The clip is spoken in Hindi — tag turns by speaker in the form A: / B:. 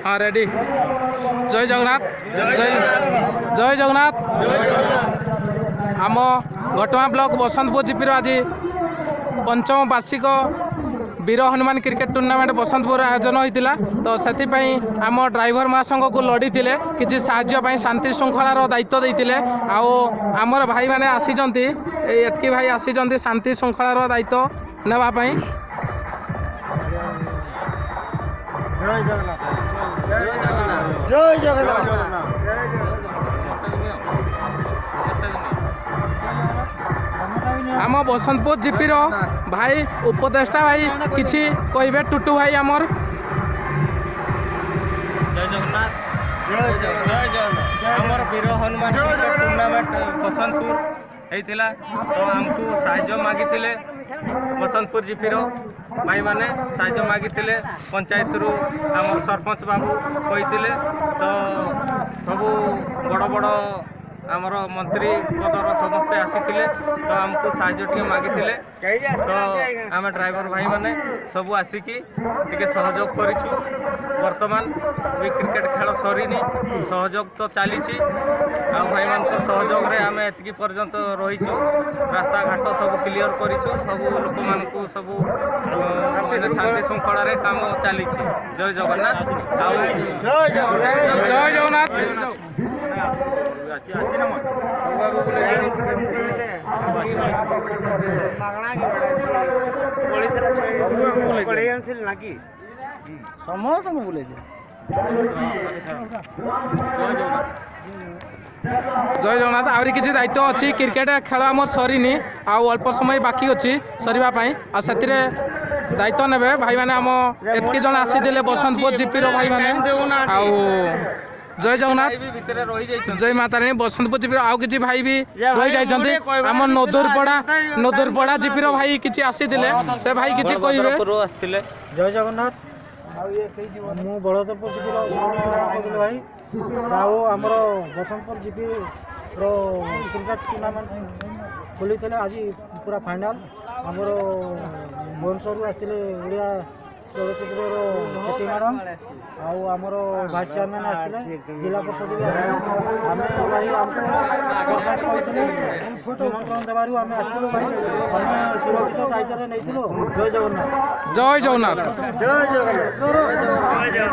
A: हाँ रेडी जय जगन्नाथ जय जय जगन्नाथ आम घटगाँ ब्लॉक बसंतपुर जीपी आज पंचम वार्षिक वीर हनुमान क्रिकेट टूर्नामेंट बसंतपुर आयोजन होता तो से आम ड्राइवर महासंघ को लड़ी कि साहाय्य शांति श्रृंखलार दायित्व देते आमर भाई मैंने आसीचंती एतकी भाई आसीचंती शांति श्रृंखलार दायित्व नेबाई
B: जय जगन्नाथ जय जगन्नाथ
A: आम बसंतपुर जीपी भाई उपदेष्टा भाई किछि कहबे टुटू भाई आमर
C: जय जगन्नाथ जय जगन्नाथ आमर वीर हनुमान टूर्नामेंट बसंतपुर होता तो आमको साहाय्य मागिथिले बसंतपुर जीपीर भाई माने साहाय्य मागिथिले पंचायत रु आमर सरपंच बाबू कही तो सबू बड़ बड़ आमर मंत्री पदर समस्ते आसीथिले तो आमको साहाय्य टिके मागिथिले तो आम ड्राइवर भाई माने सबू आसिकी टिके सहयोग करिछु वर्तमान भी क्रिकेट खेल सरीनी सहयोग तो चली आ भाई मान सहयोग रे आम एतिकी पर्यंत रहीछु रास्ता घाट सब क्लियर करिछु सब लोक मान को सब शांति श्रृंखला रे काम चली जय जगन्नाथ
A: जय जगन्नाथ जय जगन्नाथ आहरी किसी दायित्व अच्छी क्रिकेट खेल आम सरीनी अल्प समय बाकी अच्छी सरीवाई से दायित्व ने भाई मैंने आम एतकी जन आसी बसंतपुर जीपीर भाई मैंने जय जगन्नाथ जय माता रानी बसंतपुर जीपीर आउ किसी भाई भी रही जाइछन्ति आम नदुरपड़ा जीपीर भाई किसी आसी से भाई किसी कहबे
B: जय जगन्नाथ मु बड़ोदरपुर जीपीर कहली भाई आमर बसंतपुर जीपी क्रिकेट टूर्नामेंट खोली आज पूरा फाइनाल आमर भुवनेश्वर आसते ओडिया चलचित्र केटी मैडम आमर भाइस चेयरमैन आसते जिला परिषद भी आसते आम भाई आमको सरपंच कहते निमंत्रण देवार आम आसलु भाई आम सुरक्षित दायित्व नहीं जय जगन्नाथ
A: जय जगन्नाथ
B: जय जगन्नाथ।